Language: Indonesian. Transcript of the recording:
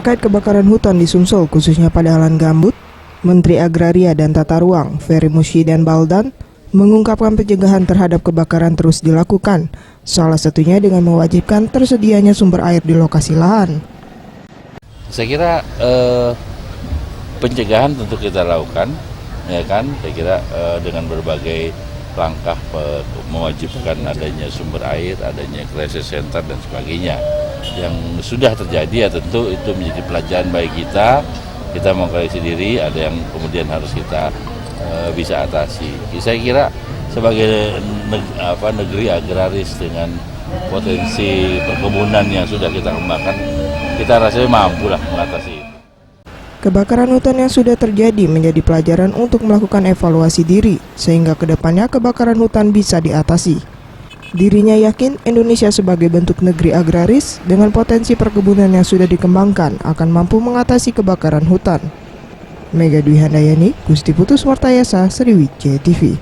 Terkait kebakaran hutan di Sumsel, khususnya pada lahan gambut, Menteri Agraria dan Tata Ruang, Ferry Muhyiddin Baldan, mengungkapkan pencegahan terhadap kebakaran terus dilakukan, salah satunya dengan mewajibkan tersedianya sumber air di lokasi lahan. Saya kira pencegahan tentu kita lakukan, ya kan? Saya kira dengan berbagai langkah mewajibkan adanya sumber air, adanya crisis center dan sebagainya. Yang sudah terjadi ya tentu itu menjadi pelajaran bagi kita. Kita mengkoreksi diri, ada yang kemudian harus kita bisa atasi. Saya kira sebagai negeri agraris dengan potensi perkebunan yang sudah kita kembangkan, kita rasanya mampu lah mengatasi itu. Kebakaran hutan yang sudah terjadi menjadi pelajaran untuk melakukan evaluasi diri, sehingga kedepannya kebakaran hutan bisa diatasi. Dirinya yakin Indonesia sebagai bentuk negeri agraris dengan potensi perkebunan yang sudah dikembangkan akan mampu mengatasi kebakaran hutan. Mega Dwi Handayani, Gusti Putus Wartayasa, Sriwijaya TV.